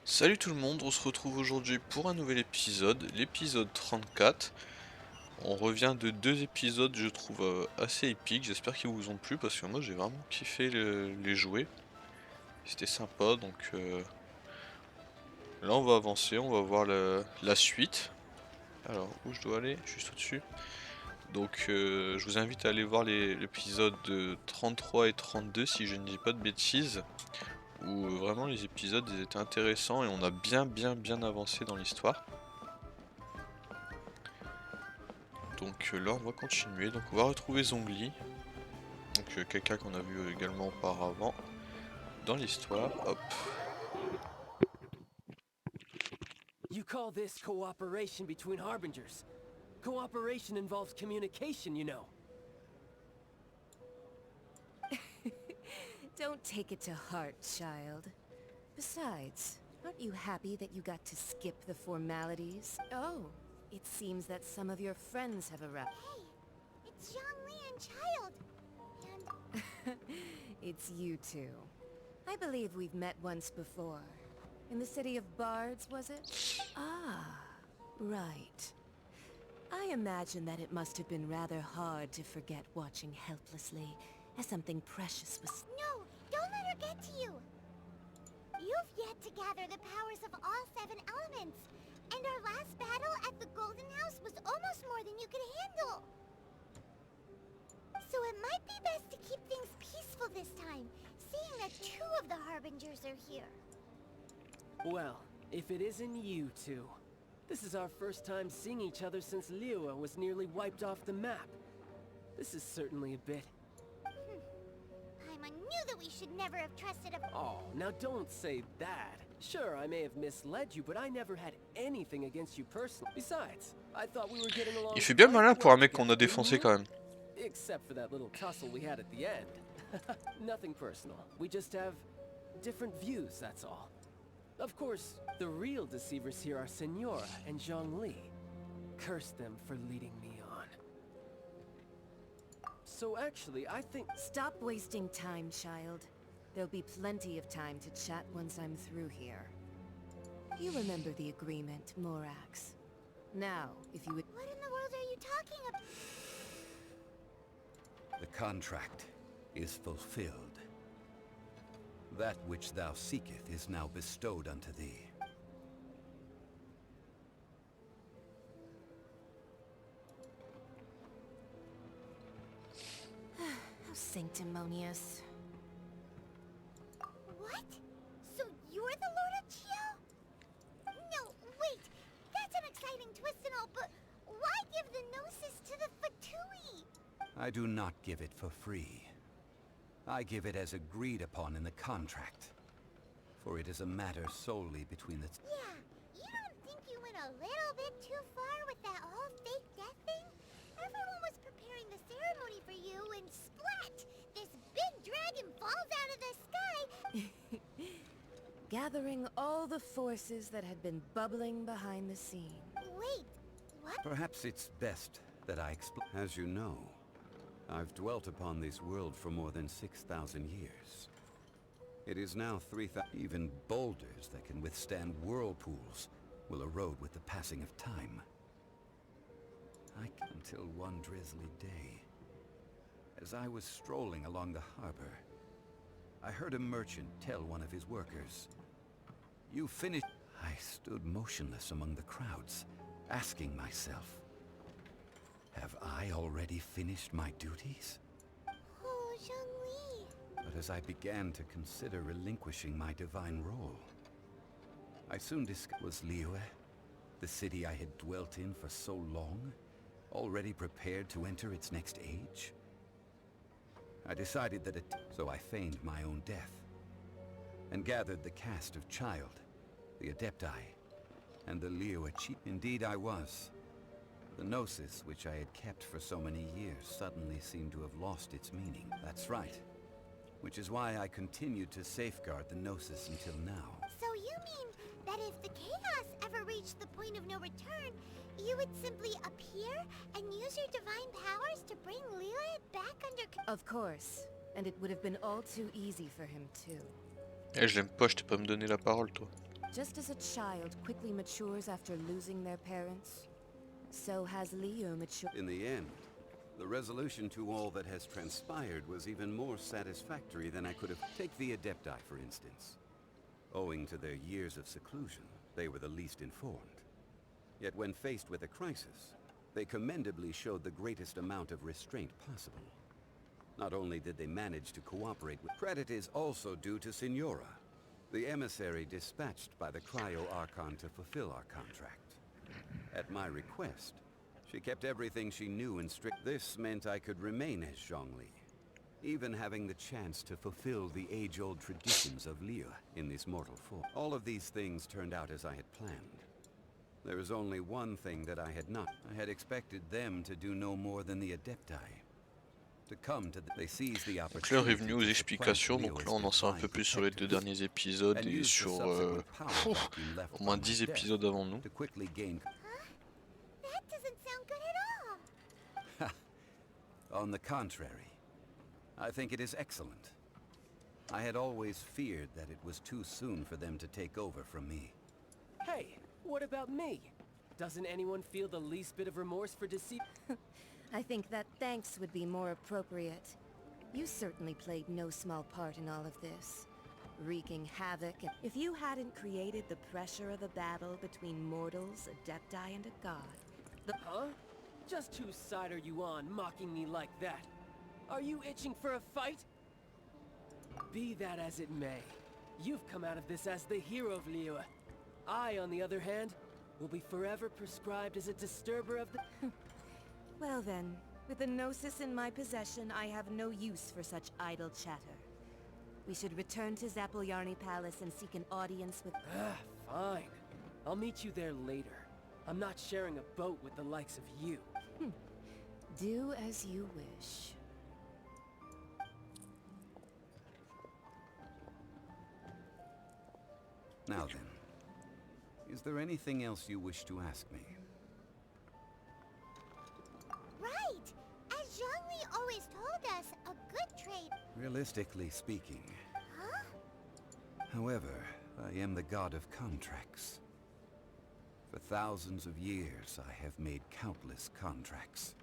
Salut tout le monde, on se retrouve aujourd'hui pour un nouvel épisode, l'épisode 34. On revient de deux épisodes, je trouve assez épiques, j'espère qu'ils vous ont plu parce que moi j'ai vraiment kiffé les jouer. C'était sympa, donc là on va avancer, on va voir la suite. Alors où je dois aller? Juste au-dessus. Donc je vous invite à aller voir l'épisode de 33 et 32 si je ne dis pas de bêtises. Où vraiment les épisodes ils étaient intéressants et on a bien avancé dans l'histoire. Donc là on va continuer, donc on va retrouver Zhongli, donc quelqu'un qu'on a vu également auparavant dans l'histoire, hop. You call this cooperation between harbingers. Cooperation involves communication, you know. Don't take it to heart, child. Besides, aren't you happy that you got to skip the formalities? Oh, it seems that some of your friends have arrived. Hey, it's Zhongli and Child. And It's you two. I believe we've met once before. In the city of Bards, was it? Ah, right. I imagine that it must have been rather hard to forget watching helplessly as something precious was... no, don't let her get to you. You've yet to gather the powers of all 7 elements. And our last battle at the Golden House was almost more than you could handle. So it might be best to keep things peaceful this time, seeing that 2 of the Harbingers are here. Well, if it isn't you two. This is our first time seeing each other since Liyue was nearly wiped off the map. This is certainly a bit... Paimon knew that we should never have trusted a... Oh, now don't say that. Sure, I may have misled you, but I never had anything against you personally. Besides, I thought we were getting along Il fait bien quite malin pour un well mec qu'on a together, défoncé didn't quand même. you? Except for that little tussle we had at the end. Nothing personal. We just have different views, that's all. Of course, the real deceivers here are Senora and Zhongli. Curse them for leading me on. So actually, I think... Stop wasting time, child. There'll be plenty of time to chat once I'm through here. You remember the agreement, Morax. Now, if you would... What in the world are you talking about? The contract is fulfilled. That which thou seeketh is now bestowed unto thee. How sanctimonious. What? So you're the Lord of Chiao? No, wait. That's an exciting twist and all, but why give the Gnosis to the Fatui? I do not give it for free. I give it as agreed upon in the contract. For it is a matter solely between the... Yeah, you don't think you went a little bit too far with that whole fake death thing? Everyone was preparing the ceremony for you and splat! This big dragon falls out of the sky! Gathering all the forces that had been bubbling behind the scene. Wait, what? Perhaps it's best that I explain. As you know, I've dwelt upon this world for more than 6,000 years. It is now 3,000. Even boulders that can withstand whirlpools will erode with the passing of time. Until one drizzly day, as I was strolling along the harbor, I heard a merchant tell one of his workers, "You finished..." I stood motionless among the crowds, asking myself, have I already finished my duties? Oh, Zhongli. But as I began to consider relinquishing my divine role, I soon discovered was Liyue, the city I had dwelt in for so long, already prepared to enter its next age? I decided that so I feigned my own death, and gathered the cast of Child, the Adepti, and the Liyue chief. Indeed I was. The Gnosis, which I had kept for so many years, suddenly seemed to have lost its meaning. That's right. Which is why I continued to safeguard the Gnosis until now. So you mean that if the chaos ever reached the point of no return, you would simply appear and use your divine powers to bring Liyue back under... Of course. And it would have been all too easy for him too. Eh, je l'aime pas, je t'ai pas me donner la parole toi. Just as a child quickly matures after losing their parents, so has Leo matured. In the end, the resolution to all that has transpired was even more satisfactory than I could have. Take the Adepti, for instance. Owing to their years of seclusion, they were the least informed. Yet when faced with a crisis, they commendably showed the greatest amount of restraint possible. Not only did they manage to cooperate with... Credit is also due to Signora, the emissary dispatched by the Cryo-Archon to fulfill our contract. At my request, she kept everything she knew in strict... This meant I could remain as Zhongli, even having the chance to fulfill the age-old traditions of Liyue in this mortal form. All of these things turned out as I had planned. There was only one thing that I had not. I had expected them to do no more than the Adepti. To come to the... They seized the opportunity. Donc là, on est revenu aux explications, donc là on en sait un peu plus sur les 2 derniers épisodes et sur au moins 10 épisodes avant nous. That doesn't sound good at all. On the contrary, I think it is excellent. I had always feared that it was too soon for them to take over from me. Hey, what about me? Doesn't anyone feel the least bit of remorse for deceit? I think that thanks would be more appropriate. You certainly played no small part in all of this, wreaking havoc. If you hadn't created the pressure of a battle between mortals, Adepti, and a god... Huh? Just whose side are you on, mocking me like that? Are you itching for a fight? Be that as it may, you've come out of this as the hero of Liyue. I, on the other hand, will be forever prescribed as a disturber of the... Well then, with the Gnosis in my possession, I have no use for such idle chatter. We should return to Zapoljarny Palace and seek an audience with... Fine. I'll meet you there later. I'm not sharing a boat with the likes of you. Do as you wish. Now then, is there anything else you wish to ask me? Right! As Zhongli always told us, a good trade... Realistically speaking. Huh? However, I am the god of contracts. For thousands of years, I have made countless contracts.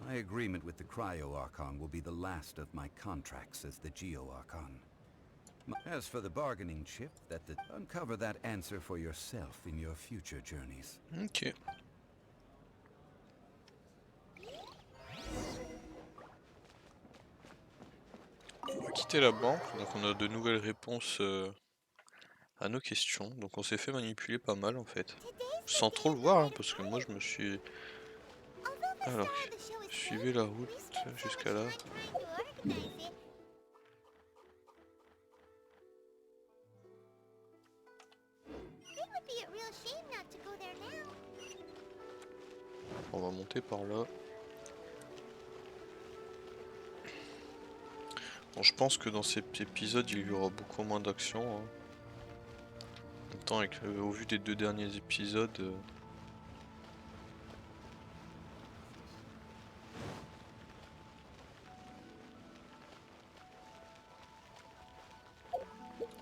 My agreement with the Cryo-Archon will be the last of my contracts as the Geo-Archon. As for the bargaining chip, uncover that answer for yourself in your future journeys. Ok. On va quitter la banque, donc on a de nouvelles réponses à nos questions. Donc on s'est fait manipuler pas mal en fait. Sans trop le voir, hein, parce que moi je me suis... Alors, suivez la route jusqu'à là. On va monter par là. Bon, je pense que dans cet épisode il y aura beaucoup moins d'action. Hein. En même temps, au vu des 2 derniers épisodes...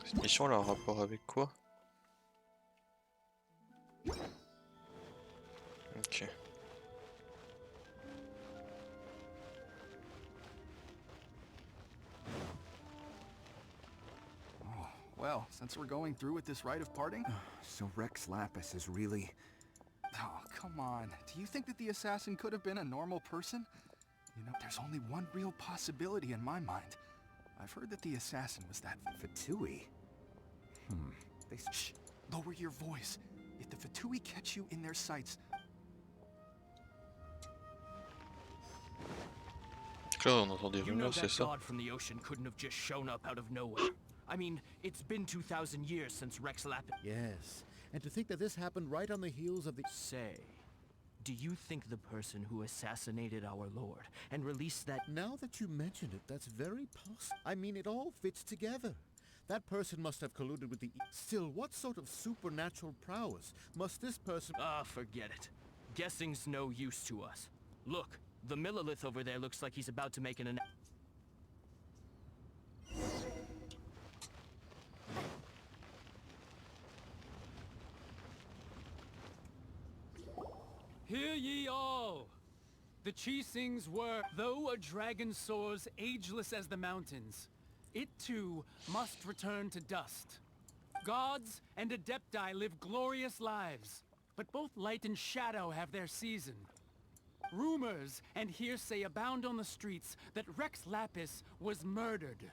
Cette mission elle a un rapport avec quoi? Ok. Well, since we're going through with this rite of parting... So Rex Lapis is really... Oh, come on. Do you think that the assassin could have been a normal person? You know, there's only one real possibility in my mind. I've heard that the assassin was that... Fatui? Shh! Lower your voice. If the Fatui catch you in their sights... Là, on entend des rumeurs, c'est ça? God from the ocean couldn't have just shown up out of nowhere. I mean, it's been 2,000 years since Rex Lapis... Yes, and to think that this happened right on the heels of the... Say, do you think the person who assassinated our lord and released that... Now that you mention it, that's very possible. I mean, it all fits together. That person must have colluded with the... Still, what sort of supernatural prowess must this person... Ah, forget it. Guessing's no use to us. Look, the Millilith over there looks like he's about to make an... Hear ye all! The Chisings were, though a dragon soars ageless as the mountains, it too must return to dust. Gods and Adepti live glorious lives, but both light and shadow have their season. Rumors and hearsay abound on the streets that Rex Lapis was murdered.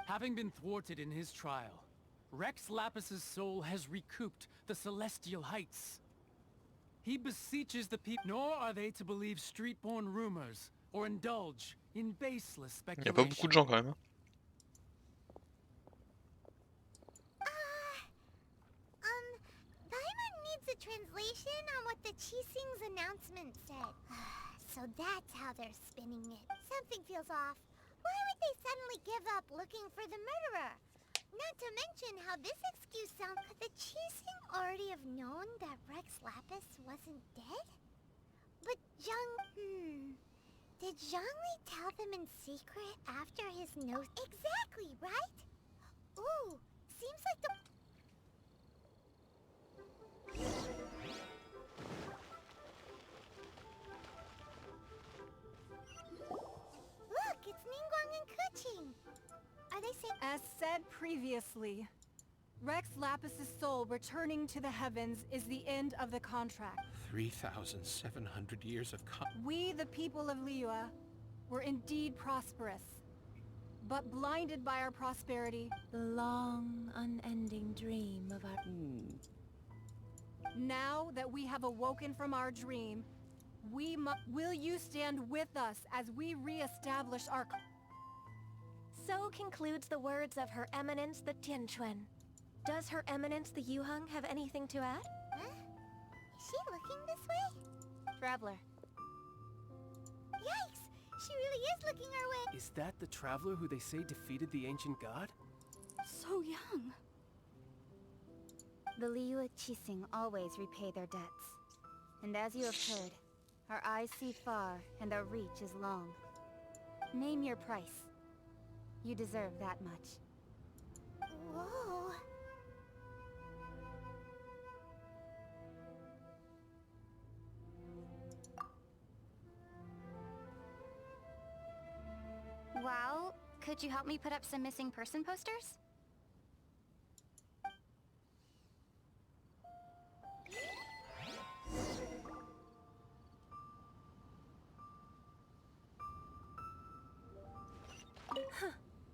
Having been thwarted in his trial, Rex Lapis's soul has recouped the celestial heights. He beseeches the people, nor are they to believe street-born rumors or indulge in baseless Il y a pas beaucoup de speculation. gens quand même. Hein. Paimon needs a translation on what the Chising's announcement said. So that's how they're spinning it. Something feels off. Why would they suddenly give up looking for the murderer? Not to mention how this excuse sounds. Could the Chising already have known that Rex Lapis wasn't dead? But did Zhongli tell them in secret after his note? Exactly, right? Ooh, seems like the... Look, it's Ningguang and Kuching. Are they saying... As said previously, Rex Lapis's soul returning to the heavens is the end of the contract. 3,700 years of We, the people of Liyue, were indeed prosperous, but blinded by our prosperity. The long, unending dream of our... Now that we have awoken from our dream, will you stand with us as we re-establish our... So concludes the words of Her Eminence the Tianquan. Does Her Eminence the Yuheng have anything to add? Huh? Is she looking this way? Traveler. Yikes! She really is looking our way! Is that the traveler who they say defeated the ancient god? So young. The Liyue Chising always repay their debts. And as you have heard, our eyes see far and our reach is long. Name your price. You deserve that much. Whoa! Well, could you help me put up some missing person posters?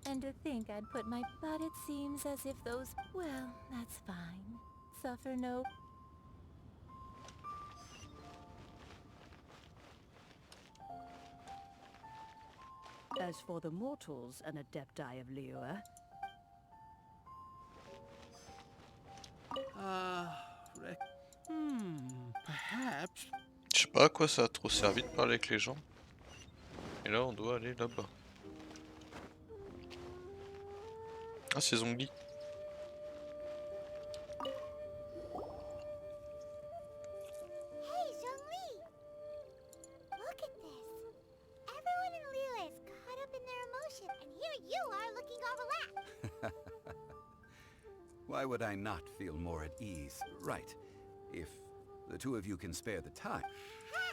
And to think I'd put my... But it seems as if those... Well, that's fine. Suffer no... As for the mortals and Adepti of Liyue... perhaps. Je sais pas à quoi ça a trop servi de parler avec les gens. Et là on doit aller là-bas. Ah c'est Zhongli. Hey, Zhongli! Look at this. Everyone in Liyue is caught up in their emotion, and here you are looking all relaxed. Why would I not feel more at ease? Right. If the two of you can spare the time. Ha!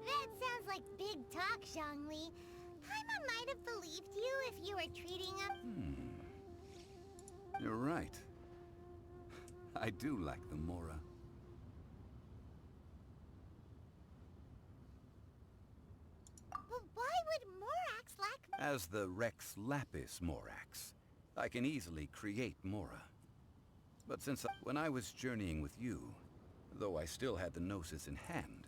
That sounds like big talk, Zhongli. Paimon might have believed you if you were treating him... You're right. I do like the Mora. But why would Morax lack... As the Rex Lapis Morax, I can easily create Mora. But when I was journeying with you, though I still had the Gnosis in hand,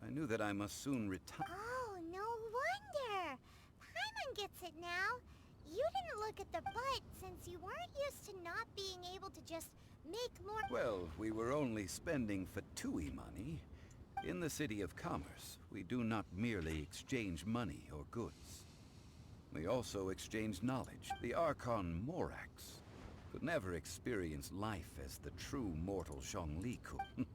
I knew that I must soon retire. Oh, no wonder! Paimon gets it now. You didn't look at the butt since you weren't used to not being able to just make more... Well, we were only spending Fatui money. In the City of Commerce, we do not merely exchange money or goods. We also exchange knowledge. The Archon Morax could never experience life as the true mortal Zhongli could.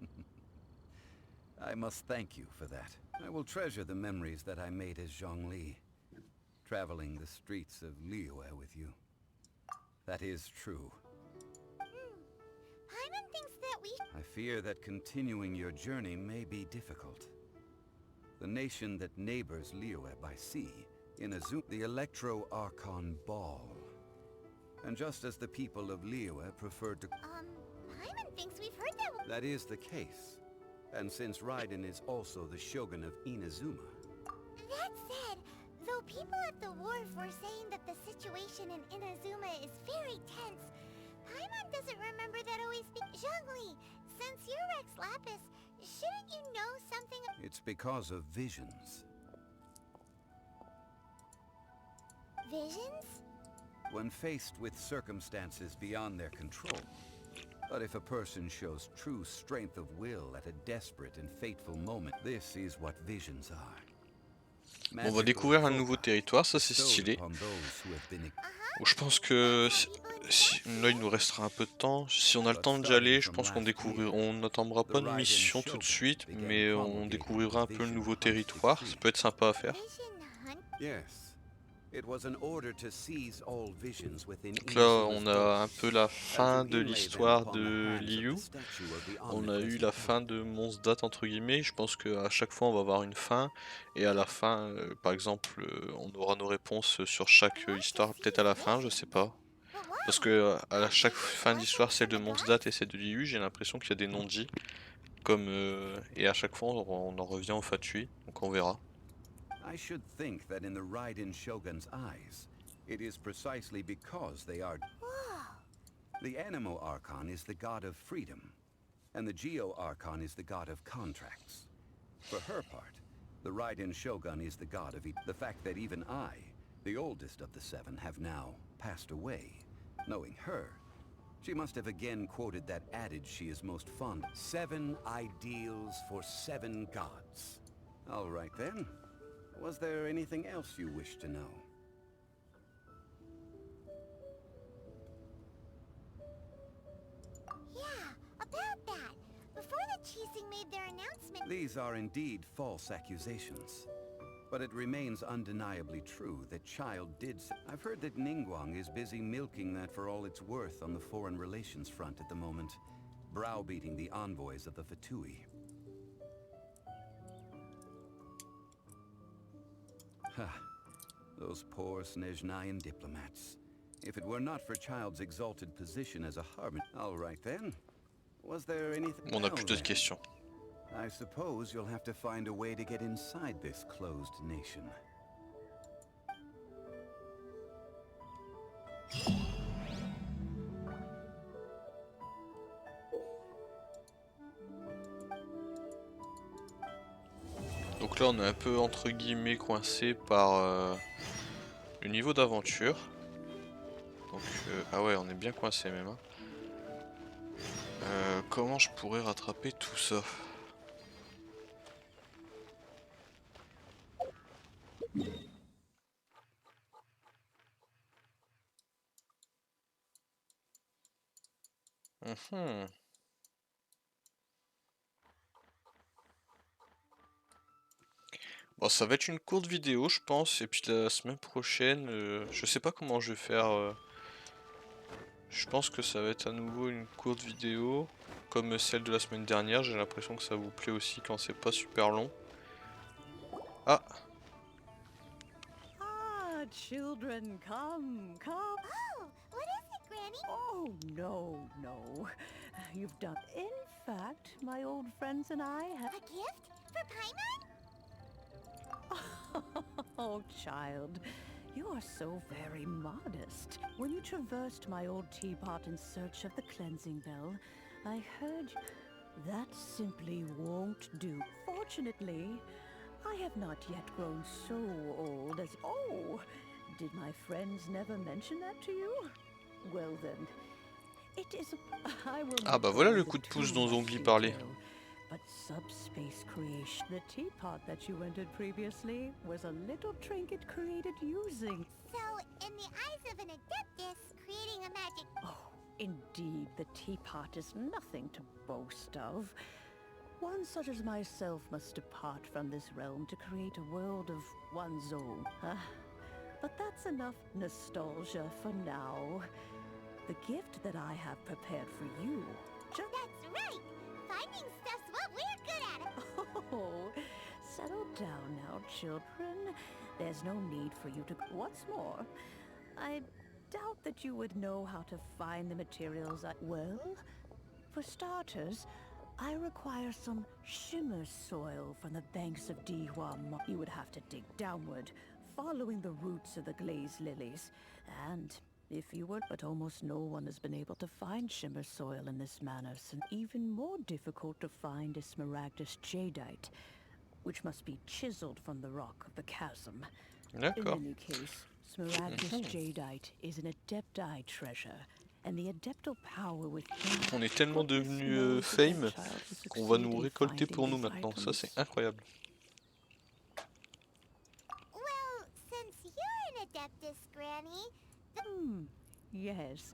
I must thank you for that. I will treasure the memories that I made as Zhongli, traveling the streets of Liyue with you. That is true. Paimon thinks that that we... I fear that continuing your journey may be difficult. The nation that neighbors Liyue by sea, in a zoo, the Electro-Archon Ball. And just as the people of Liyue preferred to... Paimon thinks we've heard that... That is the case. And since Raiden is also the Shogun of Inazuma... That said, though people at the wharf were saying that the situation in Inazuma is very tense, Paimon doesn't remember that always Zhongli, since you're Rex Lapis, shouldn't you know something... It's because of visions. Visions? When faced with circumstances beyond their control. But if a person shows true strength of will at a desperate and fateful moment, this is what visions are. On va découvrir un nouveau territoire, ça c'est stylé. Bon, je pense que là il nous restera un peu de temps. Si on a le temps d'y aller, je pense qu'on découvrira. On n'attendra pas de mission tout de suite, mais on découvrira un peu le nouveau territoire. Ça peut être sympa à faire. Donc là, on a un peu la fin de l'histoire de Liu. On a eu la fin de Mondstadt entre guillemets. Je pense qu'à chaque fois, on va avoir une fin. Et à la fin, par exemple, on aura nos réponses sur chaque histoire. Peut-être à la fin, je sais pas. Parce que à chaque fin d'histoire, celle de Mondstadt et celle de Liu, j'ai l'impression qu'il y a des non-dits. Comme et à chaque fois, on en revient au fatui. Donc on verra. I should think that in the Raiden Shogun's eyes, it is precisely because they are... The Anemo Archon is the god of freedom, and the Geo Archon is the god of contracts. For her part, the Raiden Shogun is the god of... The fact that even I, the oldest of the seven, have now passed away. Knowing her, she must have again quoted that adage she is most fond of. 7 ideals for 7 gods. All right then. Was there anything else you wish to know? Yeah, about that. Before the Qixing made their announcement... These are indeed false accusations. But it remains undeniably true that Child did... I've heard that Ningguang is busy milking that for all it's worth on the foreign relations front at the moment, browbeating the envoys of the Fatui. Those poor Snezhnayan diplomats. If it were not for Child's exalted position as a harbinger... All right then. Was there anything... On a plus d'autres questions. I suppose you'll have to find a way to get inside this closed nation. Donc là on est un peu entre guillemets coincé par le niveau d'aventure. Donc ah ouais, on est bien coincé même. Hein. Comment je pourrais rattraper tout ça? Bon, ça va être une courte vidéo, je pense, et puis la semaine prochaine, je sais pas comment je vais faire. Je pense que ça va être à nouveau une courte vidéo, comme celle de la semaine dernière. J'ai l'impression que ça vous plaît aussi quand c'est pas super long. Ah! Ah, children, come. Oh, what is it, Granny? Oh, no. You've done. In fact, my old friends and I have... A gift? For Paimon? Oh, child, you are so very modest. When you traversed my old teapot in search of the cleansing bell, I heard that simply won't do. Fortunately, I have not yet grown so old as... Oh, did my friends never mention that to you? Well then, it is... I will... Ah bah voilà le coup de pouce dont Zongli parlait. But subspace creation, the teapot that you entered previously, was a little trinket created using... So, in the eyes of an adeptus, creating a magic... Oh, indeed, the teapot is nothing to boast of. One such as myself must depart from this realm to create a world of one's own. But that's enough nostalgia for now. The gift that I have prepared for you... That's right! Oh, settle down now, children. There's no need for you to... What's more, I doubt that you would know how to find the materials I... Well, for starters, I require some shimmer soil from the banks of Dihua. You would have to dig downward, following the roots of the glazed lilies. And if you were... But almost no one has been able to find shimmer soil in this manner, so even more difficult to find is smaragdus jadeite, which must be chiseled from the rock of the chasm. In any case, smaragdus jadeite is an adepti treasure, and the adeptal power within... On est tellement devenu fame qu'on va nous récolter pour nous maintenant, ça c'est incroyable. Well, since you're an adeptus, Granny, Yes.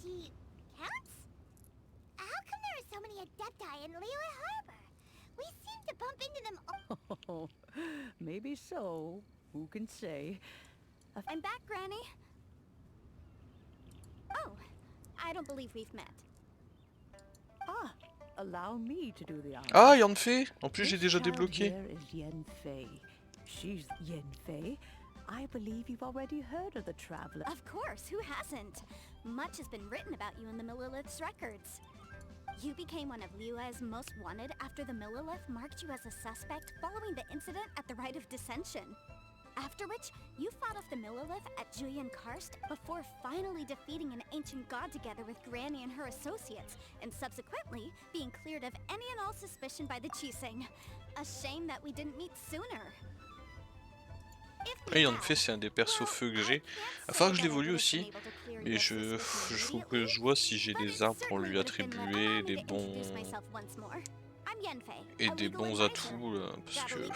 she counts? How come there are so many adepti in Liyue Harbor? We seem to bump into them all. Oh, maybe so. Who can say? I'm back, Granny. Oh, I don't believe we've met. Ah, allow me to do the honor. Ah, Yanfei. En plus, j'ai déjà débloqué. Here is Yanfei. She's Yanfei. I believe you've already heard of the traveler. Of course, who hasn't? Much has been written about you in the Millelith's records. You became one of Liyue's most wanted after the Millelith marked you as a suspect following the incident at the Rite of Dissension. After which, you fought off the Millelith at Julian Karst before finally defeating an ancient god together with Granny and her associates, and subsequently being cleared of any and all suspicion by the Chising. A shame that we didn't meet sooner. Oui, Yanfei c'est un des persos feu que j'ai. Il va falloir que je l'évolue aussi. Mais faut que je vois si j'ai des armes pour lui attribuer, des bons... Et des bons atouts, parce que...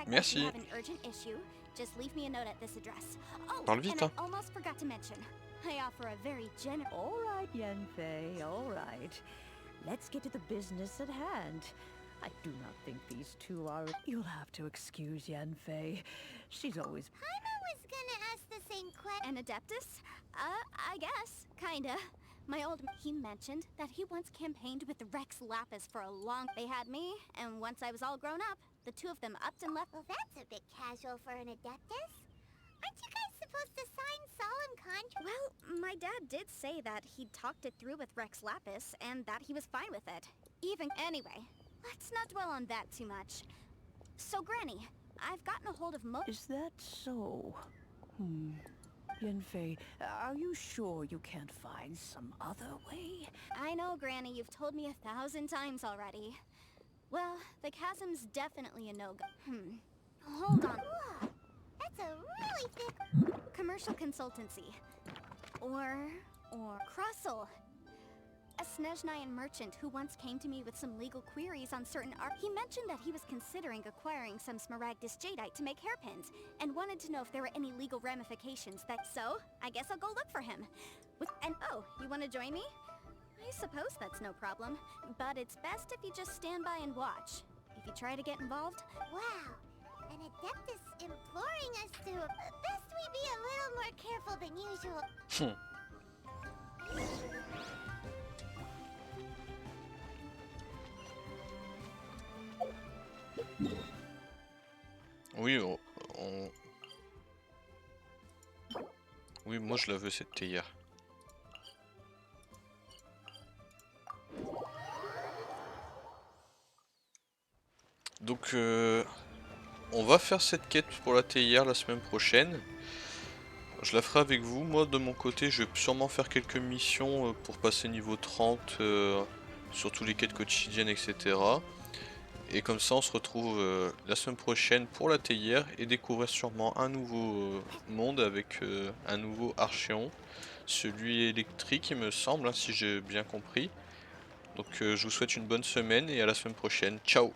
Merci. Parle vite, hein. Alright, Yanfei, alright. Let's get to the business at hand. I do not think these two are... You'll have to excuse Yanfei. She's always... Paimon was gonna ask the same question. An adeptus? I guess. Kinda. My old... He mentioned that he once campaigned with Rex Lapis for a long... They had me, and once I was all grown up, the two of them upped and left... Well, that's a bit casual for an adeptus. Aren't you guys supposed to sign solemn contracts? Well, my dad did say that he'd talked it through with Rex Lapis, and that he was fine with it. Even... Anyway, let's not dwell on that too much. So, Granny, I've gotten a hold of Is that so? Yanfei, are you sure you can't find some other way? I know, Granny, you've told me 1,000 times already. Well, the chasm's definitely a no-go. Hold on. Whoa, that's a really thick... Commercial consultancy. Or Krustle. A Snezhnayan merchant who once came to me with some legal queries on certain art. He mentioned that he was considering acquiring some smaragdus jadeite to make hairpins, and wanted to know if there were any legal ramifications. So, I guess I'll go look for him. Oh, you want to join me? I suppose that's no problem, but it's best if you just stand by and watch. If you try to get involved... Wow, an adeptus imploring us to... Best we be a little more careful than usual. Oui, oui, moi je la veux cette théière. Donc on va faire cette quête pour la théière la semaine prochaine. Je la ferai avec vous. Moi de mon côté je vais sûrement faire quelques missions pour passer niveau 30 sur tous les quêtes quotidiennes, etc. Et comme ça on se retrouve la semaine prochaine pour la théière et découvrir sûrement un nouveau monde avec un nouveau archéon. Celui électrique il me semble, hein, si j'ai bien compris. Donc je vous souhaite une bonne semaine et à la semaine prochaine. Ciao!